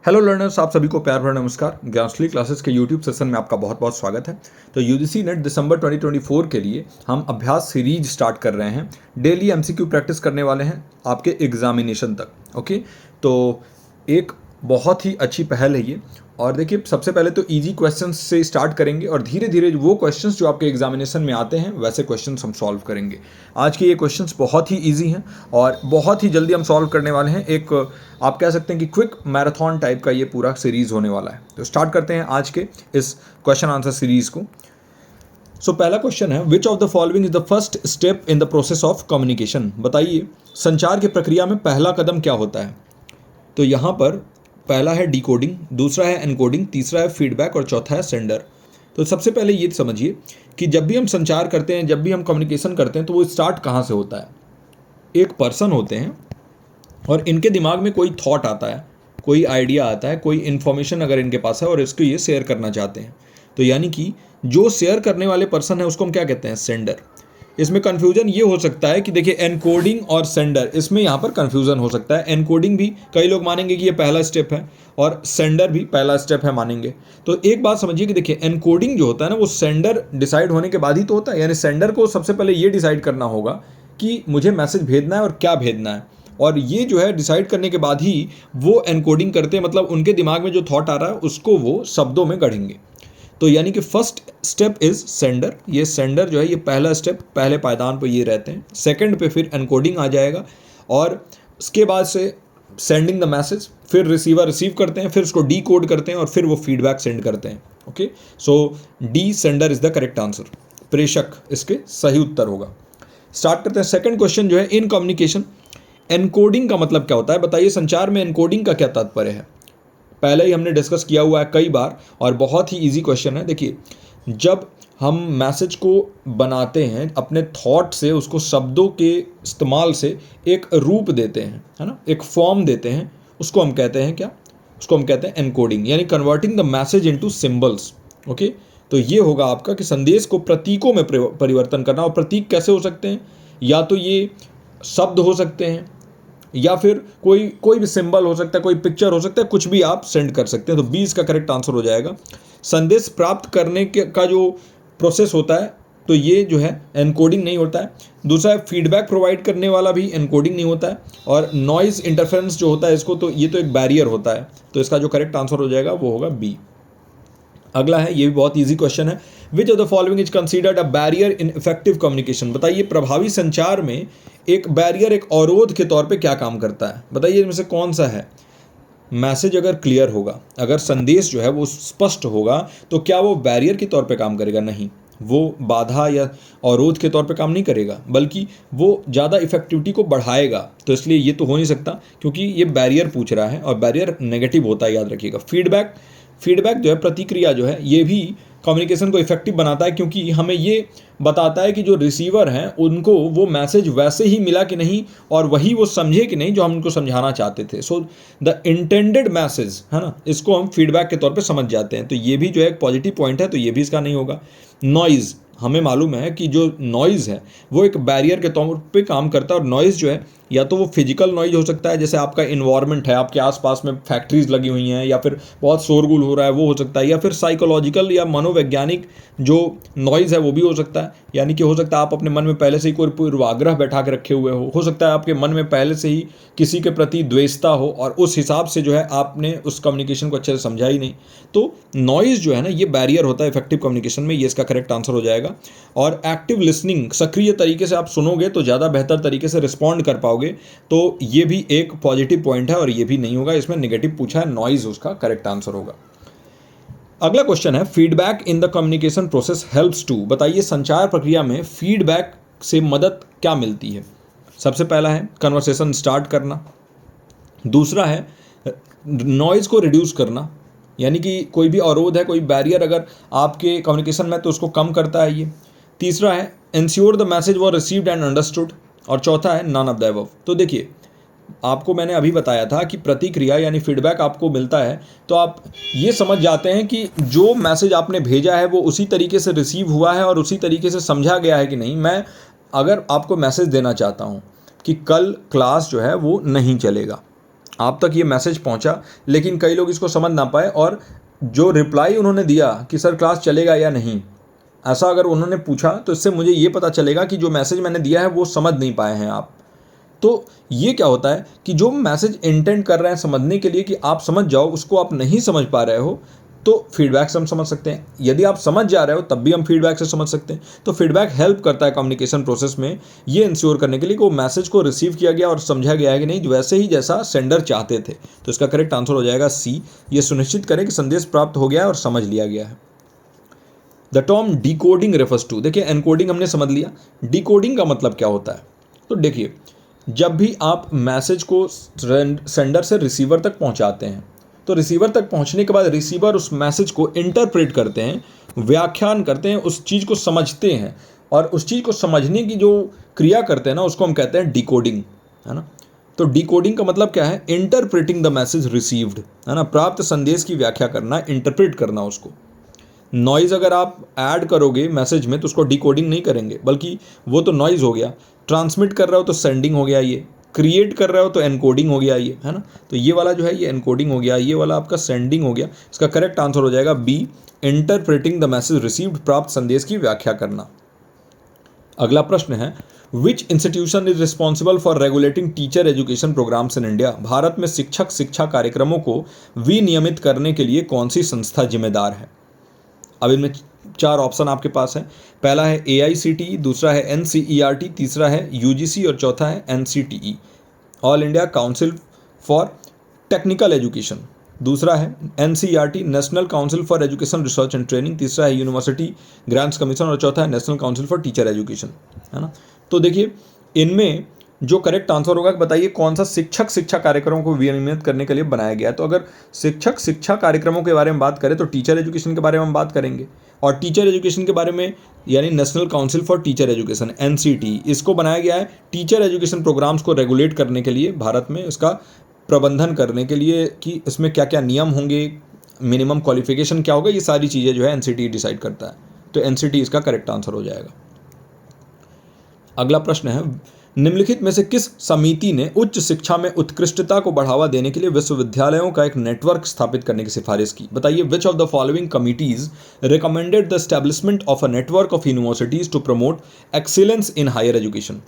Hello learners, आप सभी को प्यार भरा नमस्कार। ज्ञानश्री क्लासेस के यूट्यूब सेशन में आपका बहुत बहुत स्वागत है। तो यूजीसी नेट दिसंबर 2024 के लिए हम अभ्यास सीरीज स्टार्ट कर रहे हैं। डेली एमसीक्यू प्रैक्टिस करने वाले हैं आपके एग्जामिनेशन तक। ओके, तो एक बहुत ही अच्छी पहल है ये। और देखिए, सबसे पहले तो इजी क्वेश्चंस से स्टार्ट करेंगे और धीरे धीरे वो क्वेश्चंस जो आपके एग्जामिनेशन में आते हैं वैसे क्वेश्चंस हम सॉल्व करेंगे। आज के ये क्वेश्चंस बहुत ही इजी हैं और बहुत ही जल्दी हम सॉल्व करने वाले हैं। एक आप कह सकते हैं कि क्विक मैराथन टाइप का ये पूरा सीरीज होने वाला है। तो स्टार्ट करते हैं आज के इस क्वेश्चन आंसर सीरीज को। पहला क्वेश्चन है, which of the following is the first step in the process of communication. बताइए, संचार की प्रक्रिया में पहला कदम क्या होता है। तो यहाँ पर पहला है डिकोडिंग, दूसरा है एनकोडिंग, तीसरा है फीडबैक और चौथा है सेंडर। तो सबसे पहले ये समझिए कि जब भी हम संचार करते हैं, जब भी हम कम्युनिकेशन करते हैं, तो वो स्टार्ट कहाँ से होता है। एक पर्सन होते हैं और इनके दिमाग में कोई थॉट आता है, कोई आइडिया आता है, कोई इन्फॉर्मेशन अगर इनके पास है और इसको ये शेयर करना चाहते हैं। तो यानी कि जो शेयर करने वाले पर्सन है उसको हम क्या कहते हैं, सेंडर। इसमें कन्फ्यूजन ये हो सकता है कि देखिए, एनकोडिंग और सेंडर, इसमें यहाँ पर कन्फ्यूजन हो सकता है। एनकोडिंग भी कई लोग मानेंगे कि ये पहला स्टेप है और सेंडर भी पहला स्टेप है मानेंगे। तो एक बात समझिए कि देखिए, एनकोडिंग जो होता है ना, वो सेंडर डिसाइड होने के बाद ही तो होता है। यानी सेंडर को सबसे पहले ये डिसाइड करना होगा कि मुझे मैसेज भेजना है और क्या भेजना है, और ये जो है डिसाइड करने के बाद ही वो एनकोडिंग करते हैं। मतलब उनके दिमाग में जो थॉट आ रहा है उसको वो शब्दों में गढ़ेंगे। तो यानी कि फर्स्ट स्टेप इज सेंडर। ये सेंडर जो है, ये पहला स्टेप, पहले पायदान पर ये रहते हैं। सेकंड पे फिर एनकोडिंग आ जाएगा और उसके बाद से सेंडिंग द मैसेज, फिर रिसीवर रिसीव करते हैं, फिर उसको डी कोड करते हैं और फिर वो फीडबैक सेंड करते हैं। Okay, so D sender is the correct answer. प्रेषक इसके सही उत्तर होगा। स्टार्ट करते हैं। सेकंड क्वेश्चन जो है, इन कम्युनिकेशन एनकोडिंग का मतलब क्या होता है। बताइए, संचार में एनकोडिंग का क्या तात्पर्य है। पहले ही हमने डिस्कस किया हुआ है कई बार और बहुत ही इजी क्वेश्चन है। देखिए, जब हम मैसेज को बनाते हैं अपने थॉट से, उसको शब्दों के इस्तेमाल से एक रूप देते हैं, है ना, एक फॉर्म देते हैं, उसको हम कहते हैं क्या, उसको हम कहते हैं एनकोडिंग, यानी converting the message into symbols. Okay, तो ये होगा आपका कि संदेश को प्रतीकों में परिवर्तन करना। और प्रतीक कैसे हो सकते हैं, या तो ये शब्द हो सकते हैं या फिर कोई भी सिंबल हो सकता है, कोई पिक्चर हो सकता है, कुछ भी आप सेंड कर सकते हैं। तो 20 का करेक्ट आंसर हो जाएगा। संदेश प्राप्त करने का जो प्रोसेस होता है, तो ये जो है एनकोडिंग नहीं होता है। दूसरा है फीडबैक प्रोवाइड करने वाला भी एनकोडिंग नहीं होता है। और नॉइज़ इंटरफेरेंस जो होता है इसको, तो ये तो एक बैरियर होता है। तो इसका जो करेक्ट आंसर हो जाएगा वो होगा बी। अगला है, ये भी बहुत इजी क्वेश्चन है, which of the following is considered a barrier in effective communication. बताइए, प्रभावी संचार में एक बैरियर, एक अवरोध के तौर पे क्या काम करता है। बताइए, इनमें से कौन सा है। मैसेज अगर क्लियर होगा, अगर संदेश जो है वो स्पष्ट होगा, तो क्या वो बैरियर के तौर पे काम करेगा। नहीं, वो बाधा या अवरोध के तौर पे काम नहीं करेगा, बल्कि वो ज़्यादा इफेक्टिविटी को बढ़ाएगा। तो इसलिए ये तो हो नहीं सकता, क्योंकि ये बैरियर पूछ रहा है और बैरियर नेगेटिव होता है, याद रखिएगा। फीडबैक जो है, प्रतिक्रिया जो है, ये भी कम्युनिकेशन को इफेक्टिव बनाता है, क्योंकि हमें ये बताता है कि जो रिसीवर हैं उनको वो मैसेज वैसे ही मिला कि नहीं और वही वो समझे कि नहीं जो हम उनको समझाना चाहते थे। सो द इंटेंडेड मैसेज, है ना, इसको हम फीडबैक के तौर पे समझ जाते हैं। तो ये भी जो है एक पॉजिटिव पॉइंट है, तो ये भी इसका नहीं होगा। नॉइज़, हमें मालूम है कि जो नॉइज़ है वो एक बैरियर के तौर पे काम करता है। और नॉइज़ जो है, या तो वो फिजिकल नॉइज हो सकता है, जैसे आपका इन्वायरमेंट है, आपके आसपास में फैक्ट्रीज लगी हुई हैं या फिर बहुत शोरगुल हो रहा है, वो हो सकता है। या फिर साइकोलॉजिकल या मनोवैज्ञानिक जो नॉइज़ है वो भी हो सकता है। यानी कि हो सकता है आप अपने मन में पहले से ही कोई पूर्वाग्रह बैठा के रखे हुए हो सकता है आपके मन में पहले से ही किसी के प्रति द्वेषता हो और उस हिसाब से जो है आपने उस कम्युनिकेशन को अच्छे से समझा ही नहीं। तो नॉइज़ जो है ना, ये बैरियर होता है इफेक्टिव कम्युनिकेशन में। ये इसका करेक्ट आंसर हो जाएगा। और एक्टिव लिसनिंग, सक्रिय तरीके से आप सुनोगे तो ज़्यादा बेहतर तरीके से रिस्पॉन्ड कर पाओगे। तो ये भी एक पॉजिटिव पॉइंट है और ये भी नहीं होगा, इसमें नेगेटिव पूछा है, नॉइज़ उसका करेक्ट आंसर होगा। अगला क्वेश्चन है, feedback in the communication process helps to. बताइए, संचार प्रक्रिया में फीडबैक से मदद क्या मिलती है। सबसे पहला है कन्वर्सेशन स्टार्ट करना, दूसरा है नॉइज़ को रिड्यूस करना, यानी कि कोई भी अवरोध है, कोई बैरियर अगर आपके कम्युनिकेशन में, तो उसको कम करता है ये। तीसरा है ensure the message was received and understood, और चौथा है नन ऑफ द अबव। तो देखिए, आपको मैंने अभी बताया था कि प्रतिक्रिया यानी फीडबैक आपको मिलता है तो आप ये समझ जाते हैं कि जो मैसेज आपने भेजा है वो उसी तरीके से रिसीव हुआ है और उसी तरीके से समझा गया है कि नहीं। मैं अगर आपको मैसेज देना चाहता हूँ कि कल क्लास जो है वो नहीं चलेगा, आप तक ये मैसेज पहुंचा, लेकिन कई लोग इसको समझ ना पाए और जो रिप्लाई उन्होंने दिया कि सर क्लास चलेगा या नहीं, ऐसा अगर उन्होंने पूछा तो इससे मुझे ये पता चलेगा कि जो मैसेज मैंने दिया है वो समझ नहीं पाए हैं आप। तो ये क्या होता है कि जो मैसेज इंटेंड कर रहे हैं समझने के लिए कि आप समझ जाओ, उसको आप नहीं समझ पा रहे हो, तो फीडबैक से हम समझ सकते हैं। यदि आप समझ जा रहे हो तब भी हम फीडबैक से समझ सकते हैं। तो फीडबैक हेल्प करता है कम्युनिकेशन प्रोसेस में ये इंश्योर करने के लिए कि वो मैसेज को रिसीव किया गया और समझा गया है कि नहीं वैसे ही जैसा सेंडर चाहते थे। तो इसका करेक्ट आंसर हो जाएगा सी, ये सुनिश्चित करें कि संदेश प्राप्त हो गया है और समझ लिया गया है। The term decoding refers to, देखिए एनकोडिंग हमने समझ लिया, डिकोडिंग का मतलब क्या होता है। तो देखिए, जब भी आप मैसेज को सेंडर से रिसीवर तक पहुंचाते हैं, तो रिसीवर तक पहुंचने के बाद रिसीवर उस मैसेज को इंटरप्रेट करते हैं, व्याख्यान करते हैं, उस चीज़ को समझते हैं, और उस चीज़ को समझने की जो क्रिया करते हैं ना, उसको हम कहते हैं डिकोडिंग, है ना। तो डिकोडिंग का मतलब क्या है? इंटरप्रेटिंग द मैसेज रिसीव्ड, है ना, प्राप्त संदेश की व्याख्या करना, इंटरप्रेट करना उसको। नॉइज़ अगर आप ऐड करोगे मैसेज में तो उसको डिकोडिंग नहीं करेंगे, बल्कि वो तो नॉइज़ हो गया। ट्रांसमिट कर रहे हो तो सेंडिंग हो गया, ये क्रिएट कर रहे हो तो एनकोडिंग हो गया, ये है ना। तो ये वाला जो है ये एनकोडिंग हो गया, ये वाला आपका सेंडिंग हो गया। इसका करेक्ट आंसर हो जाएगा B, interpreting the message received, प्राप्त संदेश की व्याख्या करना। अगला प्रश्न है, which institution is responsible for regulating teacher education programmes in India? भारत में शिक्षक शिक्षा कार्यक्रमों को विनियमित करने के लिए कौन सी संस्था जिम्मेदार है? अब इनमें 4 ऑप्शन आपके पास है। पहला है AICTE, दूसरा है NCERT, तीसरा है UGC और चौथा है NCTE, all India council for technical education. दूसरा है NCERT, national council for education research and training. तीसरा है यूनिवर्सिटी ग्रांट्स कमीशन और चौथा है national council for teacher education, है ना। तो देखिए, इनमें जो करेक्ट आंसर होगा, बताइए कौन सा शिक्षक शिक्षा कार्यक्रमों को विनियमित करने के लिए बनाया गया है। तो अगर शिक्षक शिक्षा कार्यक्रमों के बारे में बात करें तो टीचर एजुकेशन के बारे में हम बात करेंगे, और टीचर एजुकेशन के बारे में यानी national council for teacher education NCT, इसको बनाया गया है टीचर एजुकेशन प्रोग्राम्स को रेगुलेट करने के लिए, भारत में इसका प्रबंधन करने के लिए कि इसमें क्या क्या नियम होंगे, मिनिमम क्वालिफिकेशन क्या होगा, ये सारी चीज़ें जो है NCT डिसाइड करता है। तो NCT इसका करेक्ट आंसर हो जाएगा। अगला प्रश्न है, निम्नलिखित में से किस समिति ने उच्च शिक्षा में उत्कृष्टता को बढ़ावा देने के लिए विश्वविद्यालयों का एक नेटवर्क स्थापित करने की सिफारिश की? बताइए, which of the following committees recommended the establishment of a network of universities to promote excellence in higher education?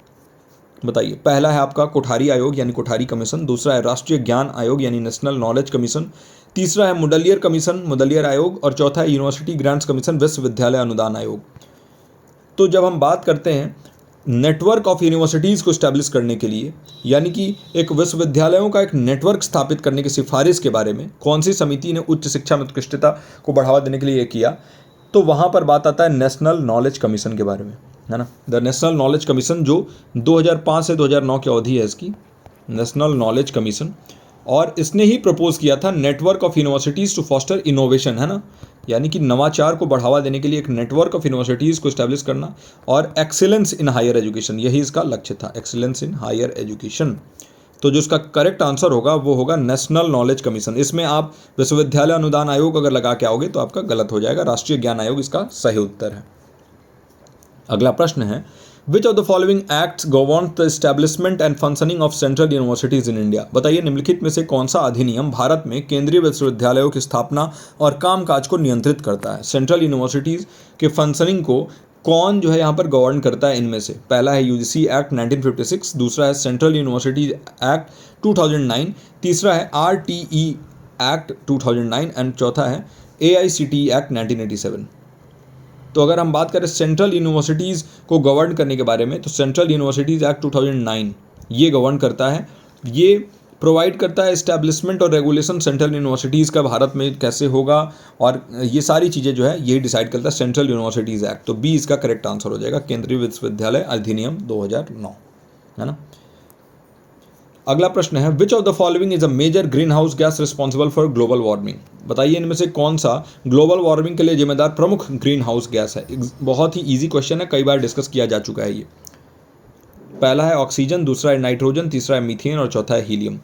बताइए, पहला है आपका कोठारी आयोग यानी कोठारी कमीशन, दूसरा है राष्ट्रीय ज्ञान आयोग यानी नेशनल नॉलेज कमीशन, तीसरा है मुडलियर कमीशन मुदलियर आयोग, और चौथा है यूनिवर्सिटी ग्रांट्स कमीशन विश्वविद्यालय अनुदान आयोग। तो जब हम बात करते हैं नेटवर्क ऑफ यूनिवर्सिटीज़ को इस्टेब्लिश करने के लिए, यानी कि एक विश्वविद्यालयों का एक नेटवर्क स्थापित करने की सिफारिश के बारे में कौन सी समिति ने उच्च शिक्षा में उत्कृष्टता को बढ़ावा देने के लिए किया, तो वहाँ पर बात आता है नेशनल नॉलेज कमीशन के बारे में, है ना। द नेशनल नॉलेज कमीशन जो 2005 से 2009 की अवधि है इसकी, नेशनल नॉलेज कमीशन, और इसने ही प्रपोज किया था network of universities to foster innovation, है ना, यानी कि नवाचार को बढ़ावा देने के लिए एक नेटवर्क ऑफ यूनिवर्सिटीज़ को इस्टेब्लिश करना, और एक्सीलेंस इन हायर एजुकेशन, यही इसका लक्ष्य था, एक्सीलेंस इन हायर एजुकेशन। तो जो इसका करेक्ट आंसर होगा वो होगा नेशनल नॉलेज कमीशन। इसमें आप विश्वविद्यालय अनुदान आयोग अगर लगा के आओगे तो आपका गलत हो जाएगा, राष्ट्रीय ज्ञान आयोग इसका सही उत्तर है। अगला प्रश्न है, which of the following acts govern the establishment and functioning of central universities in India? बताइए, निम्नलिखित में से कौन सा अधिनियम भारत में केंद्रीय विश्वविद्यालयों की स्थापना और कामकाज को नियंत्रित करता है? सेंट्रल यूनिवर्सिटीज़ के फंक्शनिंग को कौन जो है यहाँ पर गवर्न करता है? इनमें से पहला है UGC एक्ट 1956, दूसरा है सेंट्रल यूनिवर्सिटीज एक्ट 2009, तीसरा है RTE एक्ट 2009 एंड चौथा है AICTE एक्ट 1987। तो अगर हम बात करें सेंट्रल यूनिवर्सिटीज़ को गवर्न करने के बारे में, तो सेंट्रल यूनिवर्सिटीज़ एक्ट 2009 ये गवर्न करता है, ये प्रोवाइड करता है इस्टेब्लिशमेंट और रेगुलेशन सेंट्रल यूनिवर्सिटीज़ का भारत में कैसे होगा, और ये सारी चीज़ें जो है यही डिसाइड करता है सेंट्रल यूनिवर्सिटीज़ एक्ट। तो बी इसका करेक्ट आंसर हो जाएगा, केंद्रीय विश्वविद्यालय अधिनियम 2009, है ना। अगला प्रश्न है, which of the following is a major green house gas responsible for global warming? बताइए, इनमें से कौन सा ग्लोबल वार्मिंग के लिए जिम्मेदार प्रमुख ग्रीन हाउस गैस है? बहुत ही इजी क्वेश्चन है, कई बार डिस्कस किया जा चुका है ये। पहला है ऑक्सीजन, दूसरा है नाइट्रोजन, तीसरा है मीथेन और चौथा है हीलियम।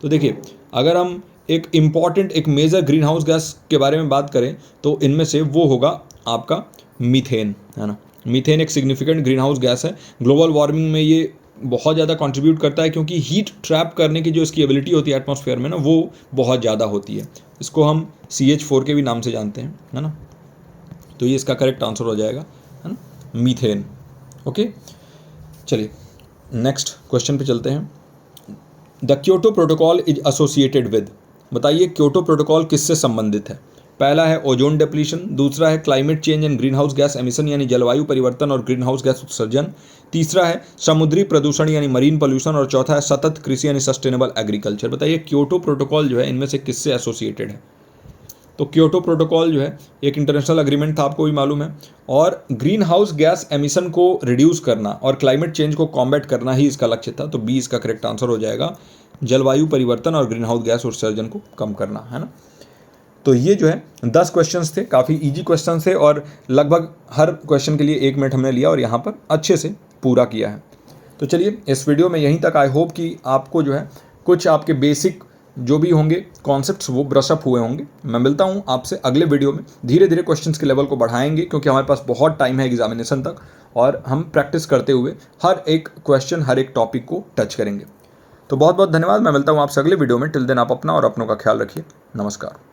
तो देखिए, अगर हम एक इम्पॉर्टेंट एक मेजर ग्रीन हाउस गैस के बारे में बात करें तो इनमें से वो होगा आपका मीथेन, है ना। मीथेन एक सिग्निफिकेंट ग्रीन हाउस गैस है, ग्लोबल वार्मिंग में ये बहुत ज़्यादा कंट्रीब्यूट करता है, क्योंकि हीट ट्रैप करने की जो इसकी एबिलिटी होती है एटमॉस्फेयर में ना, वो बहुत ज़्यादा होती है। इसको हम CH4 के भी नाम से जानते हैं, है ना। तो ये इसका करेक्ट आंसर हो जाएगा, है ना, मीथेन। ओके, चलिए नेक्स्ट क्वेश्चन पे चलते हैं। The Kyoto protocol is associated with, बताइए क्योटो प्रोटोकॉल किससे संबंधित है। पहला है ओजोन डिप्लीशन, दूसरा है climate change and green house gas emission यानी जलवायु परिवर्तन और ग्रीन हाउस गैस उत्सर्जन, तीसरा है समुद्री प्रदूषण यानी मरीन पोल्यूशन, और चौथा है सतत कृषि यानी सस्टेनेबल एग्रीकल्चर। बताइए क्योटो प्रोटोकॉल जो है इनमें से किससे एसोसिएटेड है। तो क्योटो प्रोटोकॉल जो है एक इंटरनेशनल एग्रीमेंट था, आपको भी मालूम है, और ग्रीन हाउस गैस एमिशन को रिड्यूस करना और क्लाइमेट चेंज को कॉम्बैट करना ही इसका लक्ष्य था। तो बी इसका करेक्ट आंसर हो जाएगा, जलवायु परिवर्तन और ग्रीन हाउस गैस उत्सर्जन को कम करना, है ना। तो ये जो है 10 क्वेश्चंस थे, काफ़ी इजी क्वेश्चन थे, और लगभग हर क्वेश्चन के लिए 1 मिनट हमने लिया और यहाँ पर अच्छे से पूरा किया है। तो चलिए इस वीडियो में यहीं तक। आई होप कि आपको जो है कुछ आपके बेसिक जो भी होंगे कॉन्सेप्ट्स वो ब्रशअप हुए होंगे। मैं मिलता हूँ आपसे अगले वीडियो में। धीरे धीरे क्वेश्चंस के लेवल को बढ़ाएंगे, क्योंकि हमारे पास बहुत टाइम है एग्जामिनेशन तक, और हम प्रैक्टिस करते हुए हर एक क्वेश्चन, हर एक टॉपिक को टच करेंगे। तो बहुत बहुत धन्यवाद। मैं मिलता हूँ आपसे अगले वीडियो में। टिल देन आप अपना और अपनों का ख्याल रखिए। नमस्कार।